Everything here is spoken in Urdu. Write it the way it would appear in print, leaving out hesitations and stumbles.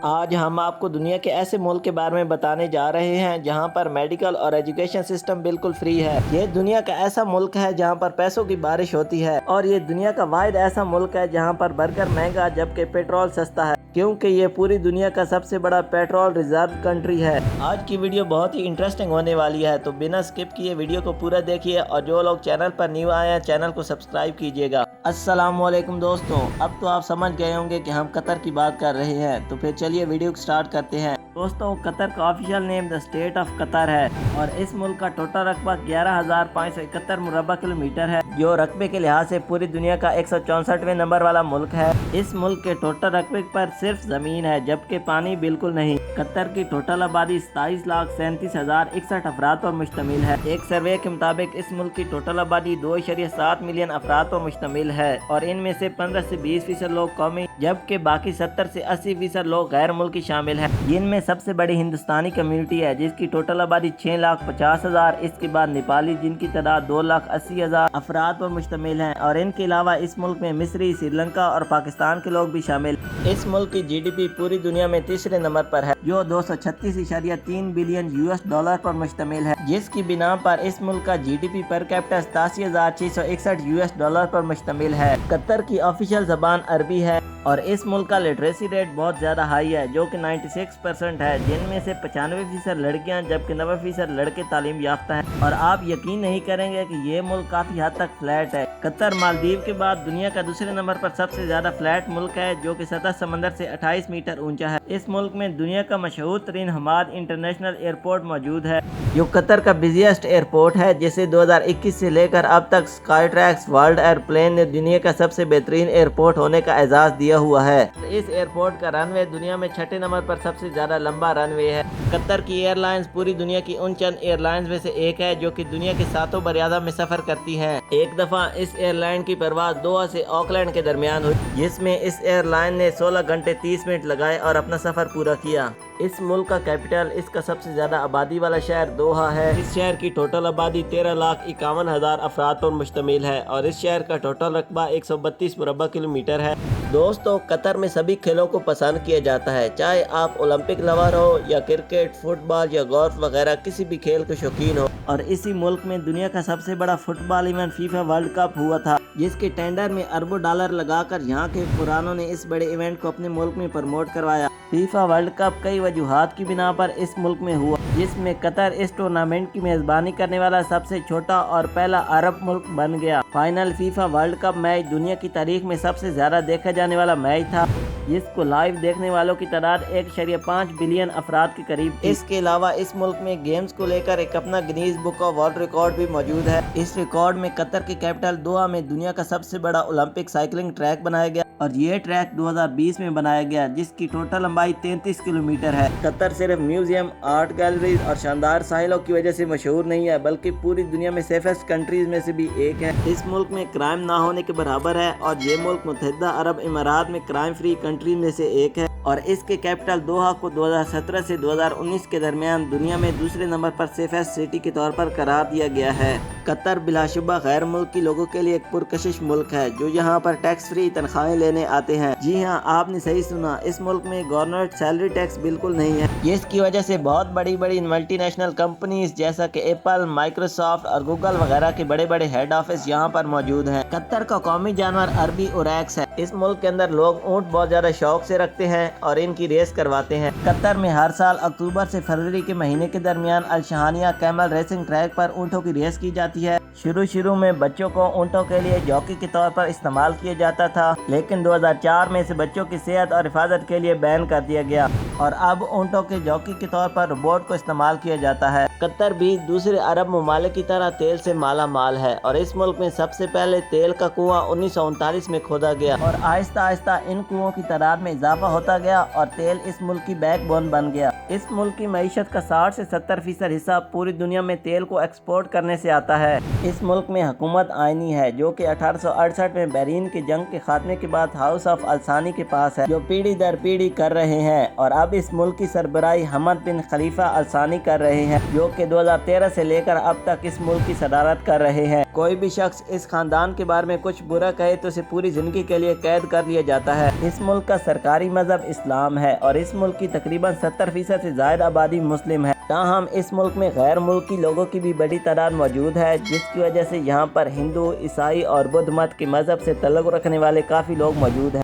آج ہم آپ کو دنیا کے ایسے ملک کے بارے میں بتانے جا رہے ہیں جہاں پر میڈیکل اور ایجوکیشن سسٹم بالکل فری ہے۔ یہ دنیا کا ایسا ملک ہے جہاں پر پیسوں کی بارش ہوتی ہے، اور یہ دنیا کا واحد ایسا ملک ہے جہاں پر برگر مہنگا جبکہ پیٹرول سستا ہے، کیونکہ یہ پوری دنیا کا سب سے بڑا پیٹرول ریزرو کنٹری ہے۔ آج کی ویڈیو بہت ہی انٹرسٹنگ ہونے والی ہے، تو بنا سکپ کیے ویڈیو کو پورا دیکھیے، اور جو لوگ چینل پر نیو آئے ہیں چینل کو سبسکرائب کیجیے گا۔ السلام علیکم دوستوں، اب تو آپ سمجھ گئے ہوں گے کہ ہم قطر کی بات کر رہے ہیں، تو پھر چلیے ویڈیو کو سٹارٹ کرتے ہیں۔ دوستوں، قطر کا official name the state of Qatar ہے، اور اس ملک کا ٹوٹل رقبہ 11,571 مربع کلومیٹر ہے، جو رقبے کے لحاظ سے پوری دنیا کا 164ویں نمبر والا ملک ہے۔ اس ملک کے ٹوٹل رقبے پر صرف زمین ہے جبکہ پانی بالکل نہیں۔ قطر کی ٹوٹل آبادی 27,37,061 افراد پر مشتمل ہے۔ ایک سروے کے مطابق اس ملک کی ٹوٹل آبادی 2.7 ملین افراد پر مشتمل ہے، اور ان میں سے 15 سے 20% لوگ قومی جبکہ باقی 70 سے 80% لوگ غیر ملکی شامل ہیں۔ جن میں سب سے بڑی ہندوستانی کمیونٹی ہے جس کی ٹوٹل آبادی 6,50,000، اس کے بعد نیپالی جن کی تعداد 2,80,000 افراد پر مشتمل ہیں، اور ان کے علاوہ اس ملک میں مصری، سری لنکا اور پاکستان کے لوگ بھی شامل ہیں۔ اس ملک کی جی ڈی پی پوری دنیا میں تیسرے نمبر پر ہے، جو 236.3 بلین US پر مشتمل ہے، جس کی بنا پر اس ملک کا G D P per capita 87,661 US پر مشتمل ہے۔ قطر کی آفیشیل زبان عربی ہے، اور اس ملک کا لٹریسی ریٹ بہت زیادہ ہائی ہے، جو کہ 96% ہے، جن میں سے 95% لڑکیاں جبکہ 90% لڑکے تعلیم یافتہ ہیں۔ اور آپ یقین نہیں کریں گے کہ یہ ملک کافی حد تک فلیٹ ہے۔ قطر مالدیو کے بعد دنیا کا دوسرے نمبر پر سب سے زیادہ فلیٹ ملک ہے، جو کہ سطح سمندر سے 28 میٹر اونچا ہے۔ اس ملک میں دنیا کا مشہور ترین حماد انٹرنیشنل ایئرپورٹ موجود ہے، جو قطر کا بزیسٹ ایئرپورٹ ہے، جسے 2021 سے لے کر اب تک اسکائی ٹریکس ورلڈ ایئرپلین نے دنیا کا سب سے بہترین ایئرپورٹ ہونے کا اعزاز دیا ہوا ہے۔ اس ایئرپورٹ کا رن وے دنیا میں 6 نمبر پر سب سے زیادہ لمبا رن وے ہے۔ قطر کی ایئر لائنز پوری دنیا کی ان چند ایئر لائنز میں سے ایک ہے جو کہ دنیا کے 7 براعظم میں سفر کرتی ہیں۔ ایک دفعہ اس ایئر لائن کی پرواز دوحہ سے آکلینڈ کے درمیان ہوئی، جس میں اس ایئر لائن نے 16 گھنٹے 30 منٹ لگائے اور اپنا سفر پورا کیا۔ اس ملک کا کیپٹل، اس کا سب سے زیادہ آبادی والا شہر دوحہ ہے۔ اس شہر کی ٹوٹل آبادی 13,51,000 افراد پر مشتمل ہے، اور اس شہر کا ٹوٹل رقبہ 132 مربع کلومیٹر ہے۔ دوستو، قطر میں سبھی کھیلوں کو پسند کیا جاتا ہے، چاہے آپ اولمپک لور ہو یا کرکٹ، فٹ بال یا گولف وغیرہ کسی بھی کھیل کے شوقین ہو۔ اور اسی ملک میں دنیا کا سب سے بڑا فٹ بال ایونٹ فیفا ورلڈ کپ ہوا تھا، جس کے ٹینڈر میں اربوں ڈالر لگا کر یہاں کے حکمرانوں نے اس بڑے ایونٹ کو اپنے ملک میں پروموٹ کروایا۔ فیفا ورلڈ کپ کئی وجوہات کی بنا پر اس ملک میں ہوا، جس میں قطر اس ٹورنامنٹ کی میزبانی کرنے والا سب سے چھوٹا اور پہلا عرب ملک بن گیا۔ Final FIFA world cup match دنیا کی تاریخ میں سب سے زیادہ دیکھا جانے والا میچ تھا، جس کو لائیو دیکھنے والوں کی تعداد 1.5 بلین افراد کے قریب تھی۔ اس کے علاوہ اس ملک میں گیمز کو لے کر ایک اپنا Guinness book of world record بھی موجود ہے۔ اس ریکارڈ میں قطر کے کیپٹل دوحہ میں دنیا کا سب سے بڑا اولمپک سائیکلنگ ٹریک بنایا گیا، اور یہ ٹریک 2020 میں بنایا گیا، جس کی ٹوٹل لمبائی 33 کلومیٹر ہے۔ قطر صرف میوزیم، آرٹ گیلریز اور شاندار ساحلوں کی وجہ سے مشہور نہیں ہے، بلکہ پوری دنیا میں سیفسٹ کنٹریز میں سے بھی ایک ہے۔ اس ملک میں کرائم نہ ہونے کے برابر ہے، اور یہ ملک متحدہ عرب امارات میں کرائم فری کنٹری میں سے ایک ہے، اور اس کے کیپٹل دوحہ کو 2017 سے 2019 کے درمیان دنیا میں دوسرے نمبر پر سیفسٹ سٹی کے طور پر قرار دیا گیا ہے۔ قطر بلا شبہ غیر ملکی لوگوں کے لیے ایک پرکشش ملک ہے، جو یہاں پر ٹیکس فری تنخواہیں لینے آتے ہیں۔ جی ہاں، آپ نے صحیح سنا، اس ملک میں گورنمنٹ سیلری ٹیکس بالکل نہیں ہے، جس کی وجہ سے بہت بڑی بڑی ملٹی نیشنل کمپنیز جیسا کہ ایپل، مائکروسافٹ اور گوگل وغیرہ کے بڑے بڑے ہیڈ آفس یہاں پر موجود ہیں۔ قطر کا قومی جانور عربی اوریکس ہے۔ اس ملک کے اندر لوگ اونٹ بہت زیادہ شوق سے رکھتے ہیں اور ان کی ریس کرواتے ہیں۔ قطر میں ہر سال اکتوبر سے فروری کے مہینے کے درمیان الشہانیہ کیمل ریسنگ ٹریک پر اونٹوں کی ریس کی جاتی ہے۔ شروع میں بچوں کو اونٹوں کے لیے جوکی کے طور پر استعمال کیا جاتا تھا، لیکن 2004 میں سے بچوں کی صحت اور حفاظت کے لیے بین کر دیا گیا، اور اب اونٹوں کے جوکی کے طور پر روبوٹ کو استعمال کیا جاتا ہے۔ قطر بھی دوسرے عرب ممالک کی طرح تیل سے مالا مال ہے، اور اس ملک میں سب سے پہلے تیل کا کنواں 1939 میں کھودا گیا، اور آہستہ آہستہ ان کنوؤں کی تعداد میں اضافہ ہوتا گیا، اور تیل اس ملک کی بیک بون بن گیا۔ اس ملک کی معیشت کا 60 سے 70% حصہ پوری دنیا میں تیل کو ایکسپورٹ کرنے سے آتا ہے۔ اس ملک میں حکومت آئینی ہے، جو کہ 1868 میں بحرین کی جنگ کے خاتمے کے بعد سلطنت ہاؤس آف الثانی کے پاس ہے، جو پیڑھی در پیڑھی کر رہے ہیں، اور اب اس ملک کی سربراہی حمد بن خلیفہ الثانی کر رہے ہیں، جو کہ 2013 سے لے کر اب تک اس ملک کی صدارت کر رہے ہیں۔ کوئی بھی شخص اس خاندان کے بارے میں کچھ برا کہے تو اسے پوری زندگی کے لیے قید کر لیا جاتا ہے۔ اس ملک کا سرکاری مذہب اسلام ہے اور اس ملک کی تقریباً 70% سے زائد آبادی مسلم ہے۔ تاہم اس ملک میں غیر ملکی لوگوں کی بھی بڑی تعداد موجود ہے، جس کی وجہ سے یہاں پر ہندو، عیسائی اور بدھ مت کے مذہب سے تعلق رکھنے والے کافی لوگ موجود ہیں۔